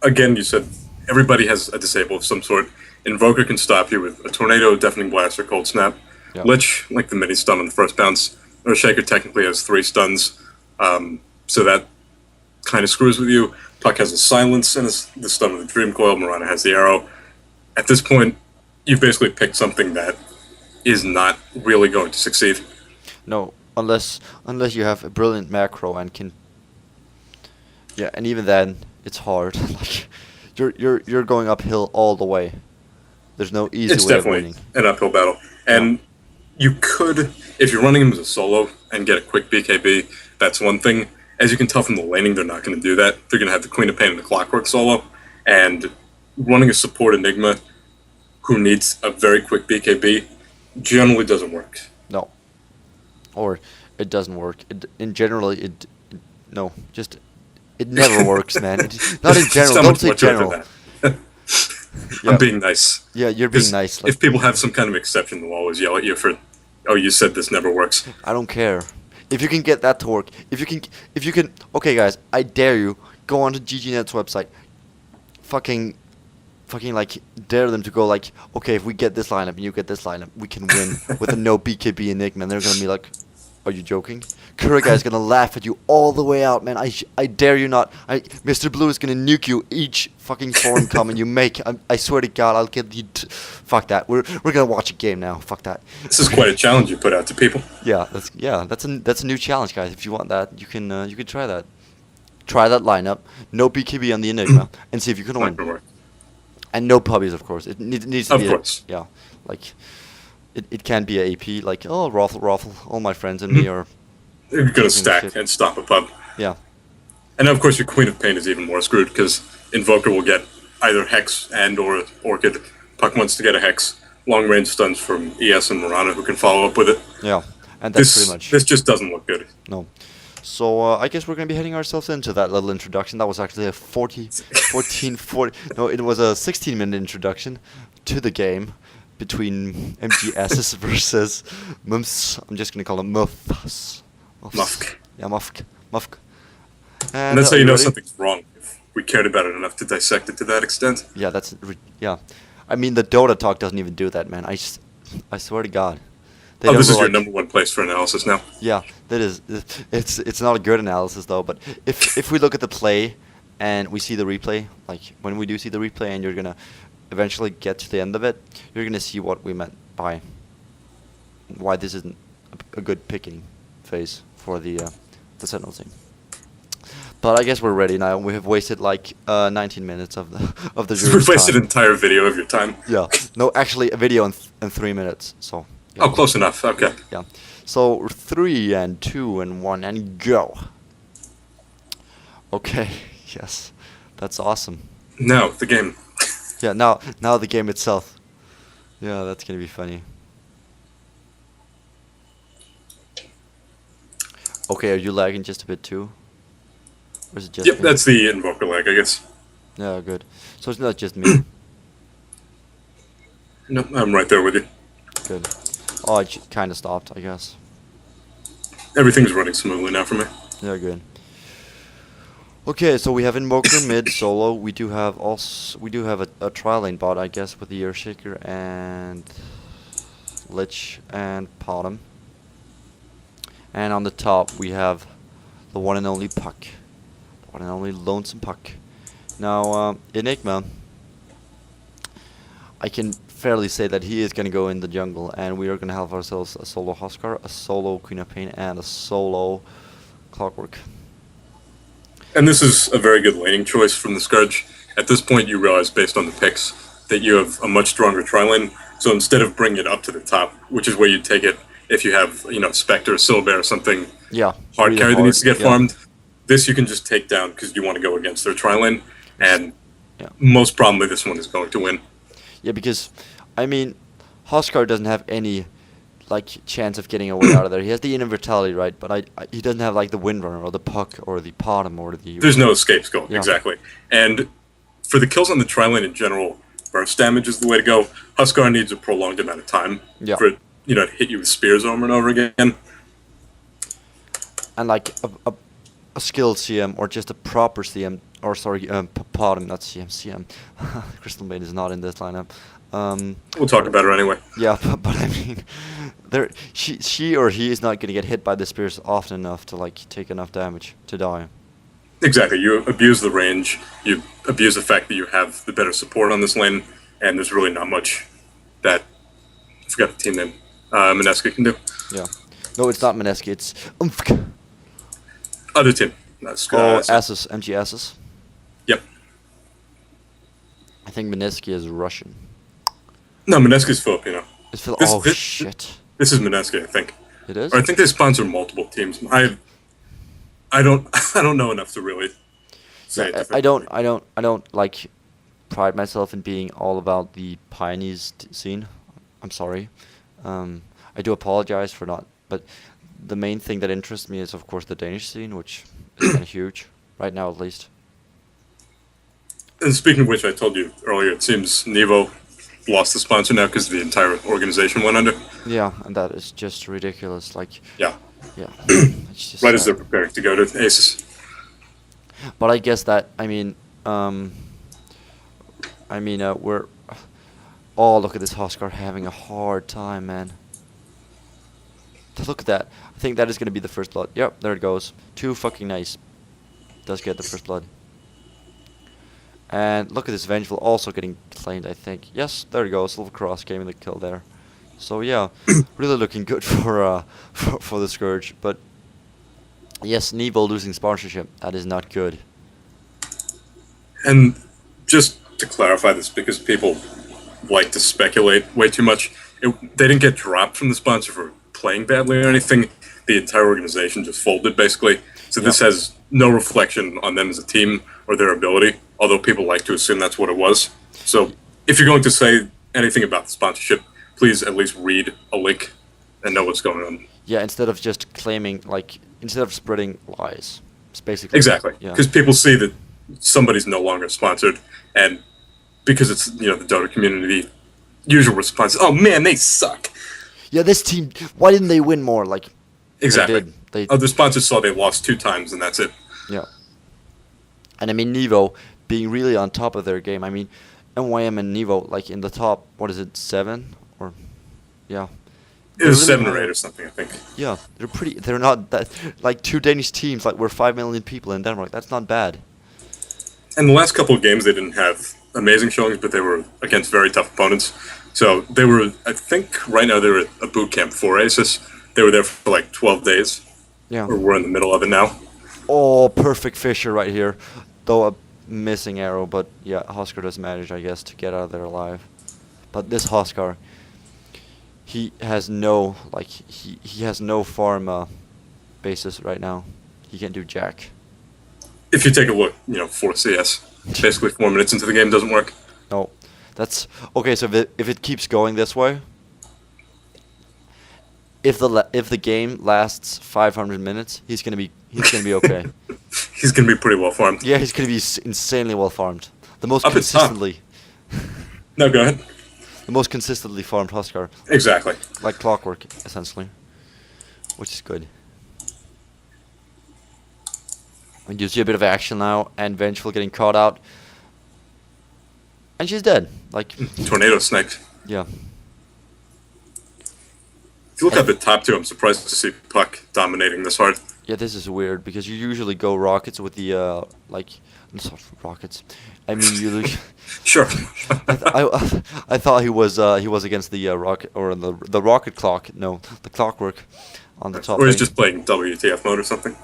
again, you said everybody has a disable of some sort. Invoker can stop you with a Tornado, Deafening Blast, or Cold Snap. Yeah. Lich, like the mini stun on the first bounce. Earthshaker technically has 3 stuns, so that kind of screws with you. Puck has a Silence and the stun with the Dream Coil. Mirana has the Arrow. At this point, you've basically picked something that is not really going to succeed. No, unless you have a brilliant macro and can. Yeah, and even then, it's hard. Like, you're going uphill all the way. There's no easy It's way of definitely winning. an uphill battle. And you could, if you're running him as a solo and get a quick BKB, that's one thing. As you can tell from the laning, they're not going to do that. They're going to have the Queen of Pain and the Clockwork solo. And running a support Enigma who needs a very quick BKB generally doesn't work. No. Or it doesn't work. It never works, man. Not in general. Don't say general. I'm being nice. Yeah, you're being nice. If people have some kind of exception, they'll always yell at you for, "Oh, you said this never works." I don't care. If you can get that to work, if you can, okay, guys, I dare you, go on to GGNet's website, fucking like dare them to go like, okay, if we get this lineup and you get this lineup, we can win with a no BKB Enigma, and they're gonna be like, are you joking? Kuriga is gonna laugh at you all the way out, man. I dare you not. Mr. Blue is gonna nuke you each fucking forum comment you make. I swear to God, I'll get you. Fuck that. We're gonna watch a game now. Fuck that. This is quite a challenge you put out to people. Yeah, that's a new challenge, guys. If you want that, you can try that. Try that lineup. No BKB on the Enigma, and see if you can win. And no puppies, of course. It needs to be. Of course. Yeah, like it can't be a AP. Like, oh, Raffle. All my friends and me are. You're gonna stack and stop a pub. Yeah. And of course, your Queen of Pain is even more screwed because Invoker will get either Hex and or Orchid. Puck wants to get a Hex. Long range stuns from ES and Mirana who can follow up with it. Yeah, and that's pretty much. This just doesn't look good. No. So I guess we're gonna be heading ourselves into that little introduction. That was actually a 40. No, it was a 16-minute introduction to the game between MG.Asus versus MUFC. I'm just gonna call them MUFC. MUFC. Yeah, MUFC. And that's how you know something's wrong. If we cared about it enough to dissect it to that extent. Yeah, yeah. I mean, the Dota talk doesn't even do that, man. I swear to God. This is your number one place for analysis now. Yeah, that is. It's not a good analysis though. But if we look at the play and we see the replay, like when we do see the replay, and you're gonna eventually get to the end of it, you're gonna see what we meant by why this isn't a good picking phase for the Sentinel team. But I guess we're ready now. We have wasted like 19 minutes of the We've wasted an entire video of your time. Yeah. No, actually, a video in 3 minutes. So. Yeah. Oh, close enough. Okay. Yeah. So 3 and 2 and 1 and go. Okay. Yes. That's awesome. Now the game. Yeah. Now the game itself. Yeah, that's gonna be funny. Okay, are you lagging just a bit too? Or is it just Yep, me? that's the Invoker lag, I guess. Yeah, good. So it's not just me. No, I'm right there with you. Good. Oh, it kind of stopped, I guess. Everything's running smoothly now for me. Yeah, good. Okay, so we have Invoker mid solo. We do have a trial lane bot, I guess, with the Earthshaker and Lich and Potom. And on the top we have the one and only Puck. The one and only Lonesome Puck. Now, Enigma, I can fairly say that he is going to go in the jungle, and we are going to have ourselves a solo Huskar, a solo Queen of Pain, and a solo Clockwork. And this is a very good laning choice from the Scourge. At this point, you realize, based on the picks, that you have a much stronger tri-lane. So instead of bringing it up to the top, which is where you'd take it if you have, Spectre, Silbear, or something hard carry that needs to get farmed, this you can just take down because you want to go against their tri-lane, and most probably this one is going to win. Yeah, because, I mean, Huskar doesn't have any, chance of getting away out of there. He has the inner vitality, right? But he doesn't have, the Windrunner or the Puck or the Potom or the... There's no escape scope, exactly. And for the kills on the tri-lane in general, burst damage is the way to go. Huskar needs a prolonged amount of time for it, to hit you with spears over and over again. And, a skilled CM or just a proper CM or sorry, pardon, not CM. Crystal Maiden is not in this lineup. We'll talk but- about her anyway. Yeah, but I mean, she or he is not gonna get hit by the spears often enough to like take enough damage to die. Exactly. You abuse the range. You abuse the fact that you have the better support on this lane, and there's really not much that I forgot the team name. Mineska can do. Yeah. No, it's not Mineski. It's Other team. That's Asus, MG.Asus. Yep. I think Mineski is Russian. No, Mineska's Filipino. It's Phil. This- Oh this- shit! This is Mineska, I think. It is. Or I think they sponsor multiple teams. I don't I don't know enough to really say. Yeah, it I don't like pride myself in being all about the Pioneers scene. I'm sorry. I do apologize for not, but the main thing that interests me is of course the Danish scene, which is kind of huge right now at least. And speaking of which, I told you earlier, it seems Nevo lost the sponsor now because the entire organization went under. Yeah, and that is just ridiculous. Like, Yeah, yeah, it's just right as they're sad. preparing to go to Asus. But I guess that we're. Oh, look at this Huskar having a hard time, man. Look at that. I think that is gonna be the first blood. Yep, there it goes. Too fucking nice. Does get the first blood. And look at this Vengeful also getting claimed, I think. Yes, there it goes. Silver Cross getting the kill there. So yeah, really looking good for the Scourge. But yes, Nevo losing sponsorship. That is not good. And just to clarify this, because people like to speculate way too much, they didn't get dropped from the sponsor for playing badly or anything. The entire organization just folded, basically. So this has no reflection on them as a team or their ability, although people like to assume that's what it was. So if you're going to say anything about the sponsorship, please at least read a link and know what's going on. Yeah, instead of just claiming, like, instead of spreading lies. It's basically... Exactly. Yeah. Because people see that somebody's no longer sponsored, and because it's, the Dota community, usual response, oh man, they suck. Yeah, this team, why didn't they win more? Like, Exactly. They did. Other sponsors saw they lost 2 times, and that's it. Yeah. And I mean, Nevo being really on top of their game. I mean, NYM and Nevo, like, in the top, what is it, 7? Or, yeah. It was They're really 7 or high. 8 or something, I think. Yeah, they're not that, like, 2 Danish teams, like, we're 5 million people in Denmark. That's not bad. And the last couple of games, they didn't have amazing showings, but they were against very tough opponents. So they were, I think, right now they're at a boot camp for Asus. They were there for like 12 days, Yeah. or we're in the middle of it now. Oh, perfect Fisher right here. Though a missing arrow, but yeah, Huskar does manage, I guess, to get out of there alive. But this Huskar, he has no, like, he has no farm basis right now. He can't do jack. If you take a look, 4 CS, basically 4 minutes into the game doesn't work. No, that's okay. So if it keeps going this way, if the game lasts 500 minutes, he's gonna be okay. He's going to be pretty well farmed. Yeah, he's gonna be insanely well farmed. The most Up at top. consistently, No, go ahead. the most consistently farmed Huskar, Exactly. like clockwork, essentially, which is good. And you see a bit of action now, and Vengeful getting caught out, and she's dead. Like, Tornado sniped. yeah. If you look at the top 2, I'm surprised to see Puck dominating this hard. Yeah, this is weird because you usually go rockets with the like, not rockets. I mean, you look. Sure. I thought he was against the rocket or the rocket clock. No, the clockwork on the top. Or he's lane. just playing WTF mode or something.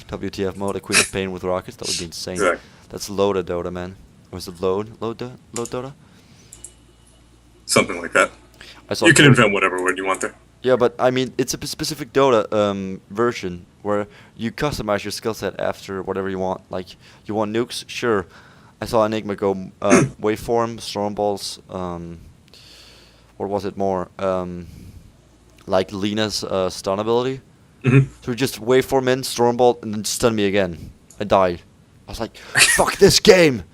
WTF mode, a Queen of Pain with rockets. That would be insane. Exactly. That's loaded Dota, man. Or is it load Dota? Something like that. I saw You can Tor- invent whatever word you want there. Yeah, but I mean, it's a specific Dota version where you customize your skill set after whatever you want. Like, you want nukes? Sure. I saw Enigma go waveform, storm balls, or was it more like Lena's stun ability? Mm-hmm. So just waveform in, storm ball, and then stun me again. I died. I was like, fuck this game!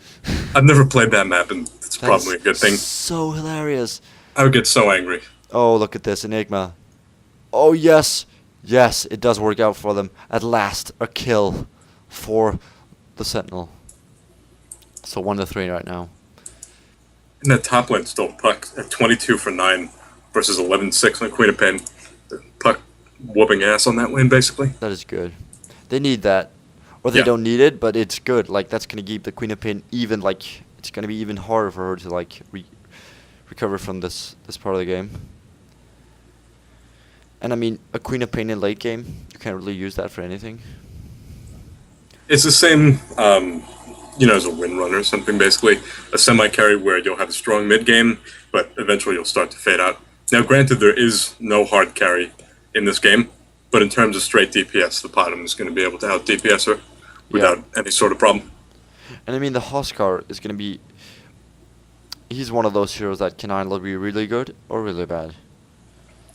I've never played that map, and it's That probably a is good thing. So hilarious. I would get so angry. Oh, look at this, Enigma. Oh, yes. Yes, it does work out for them. At last, a kill for the Sentinel. So 1-3 right now. In that top lane still, Puck at 22 for 9 versus 11-6 on Queen of Pain. Puck whooping ass on that lane, basically. That is good. They need that. Or they Yeah. don't need it, but it's good. Like, that's going to keep the Queen of Pain even, like, it's going to be even harder for her to, like, recover from this part of the game. And, I mean, a Queen of Pain in late game, you can't really use that for anything. It's the same, as a win run or something, basically. A semi-carry where you'll have a strong mid-game, but eventually you'll start to fade out. Now, granted, there is no hard carry in this game, but in terms of straight DPS, the bottom is going to be able to out-DPS her without any sort of problem. And, I mean, the Huskar is going to be... He's one of those heroes that can either be really good or really bad.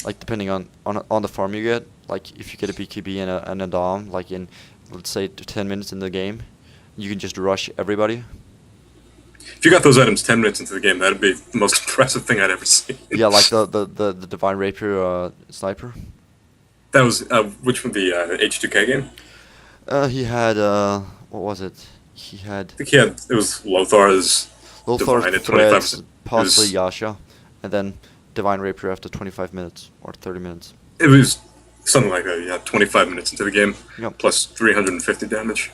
Like, depending on the farm you get. Like, if you get a BKB and a Dom, like in, let's say, 10 minutes in the game, you can just rush everybody. If you got those items 10 minutes into the game, that'd be the most impressive thing I'd ever seen. Yeah, like the Divine Rapier sniper. That was, which one, the H2K game? He had, what was it? He had... I think he had, it was Lothar's Divine at Threads, 25%. possibly Yasha, and then Divine Rapier after 25 minutes, or 30 minutes. It was something like that, yeah, 25 minutes into the game, Yep. plus 350 damage.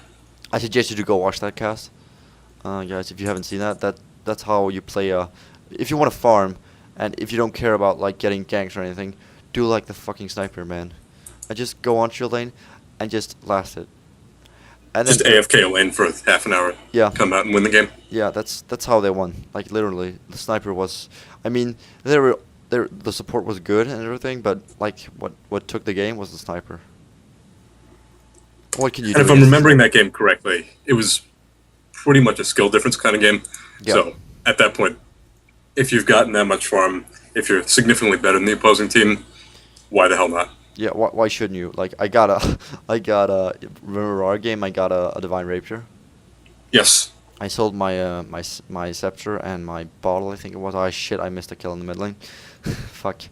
I suggest you to go watch that cast. Guys, if you haven't seen that's how you play, if you want to farm, and if you don't care about, like, getting ganks or anything, do like the fucking sniper, man. And just go onto your lane, and just last it. And Just then, AFK a lane for half an hour, yeah. come out and win the game. Yeah, that's how they won. Like, literally, the sniper was... I mean, the support was good and everything, but, like, what took the game was the sniper. What can you do? And if I'm against remembering the that game correctly, it was pretty much a skill difference kind of game. Yeah. So, at that point, if you've gotten that much farm, if you're significantly better than the opposing team, why the hell not? Yeah, why shouldn't you? Like, I got a, remember our game, I got a Divine Rapier. Yes. I sold my my Scepter and my bottle, I think it was. Oh, shit, I missed a kill in the mid lane. Fuck.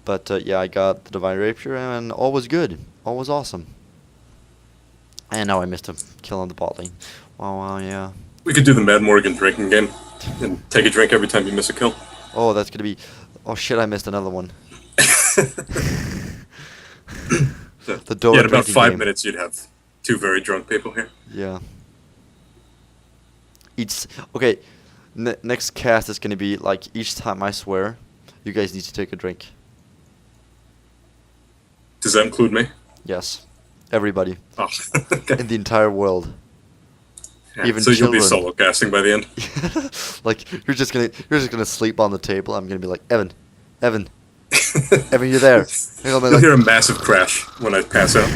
But, yeah, I got the Divine Rapier, and all was good. All was awesome. And now I missed a kill on the bot lane. Wow, yeah. We could do the Mad Morgan drinking game and take a drink every time you miss a kill. Oh, that's gonna be... Oh, shit, I missed another one. The Dora Yeah, in about drinking 5 game. minutes, you'd have 2 very drunk people here. Yeah. Okay, next cast is gonna be, like, each time, I swear, you guys need to take a drink. Does that include me? Yes. Everybody. Oh, okay. In the entire world. Yeah, even so you'll be children. solo casting by the end. Like, you're just gonna sleep on the table. I'm gonna be like, Evan, Evan, you're there. And I'll be You'll like, hear a massive crash when I pass out.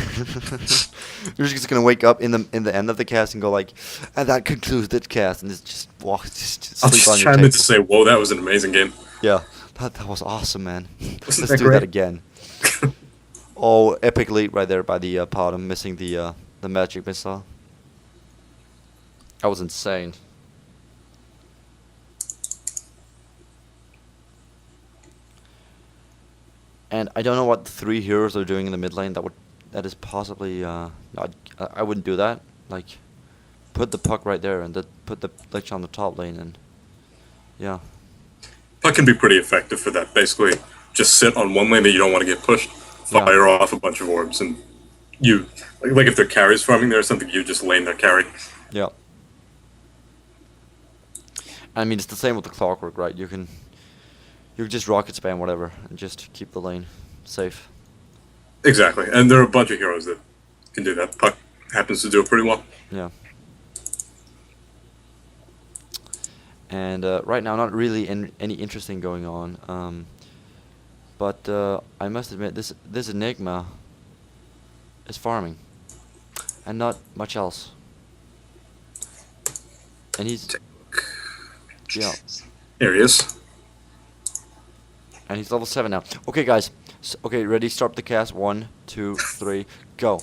you're just gonna wake up in the end of the cast and go like, and that concludes this cast, and just walk, just I'll sleep just on your chime table. in to say, whoa, that was an amazing game. Yeah, that was awesome, man. Let's that do that great? again. Oh, epic lead right there by the pod. I'm missing the magic missile. That was insane. And I don't know what the 3 heroes are doing in the mid lane. That is possibly I wouldn't do that. Like, put the puck right there and put the Lich on the top lane, and yeah. Puck can be pretty effective for that. Basically, just sit on one lane that you don't want to get pushed, Yeah. fire off a bunch of orbs, and you, like if their carries farming there or something, you just lane their carry. Yeah. I mean, it's the same with the clockwork, right? You can just rocket spam whatever and just keep the lane safe. Exactly, and there are a bunch of heroes that can do that. Puck happens to do it pretty well. Yeah. And right now, not really any interesting going on. But I must admit, this Enigma is farming, and not much else. And he's yeah, There he is. and he's level 7 now. Okay, guys. Okay, ready? Start the cast. 1, 2, 3, go.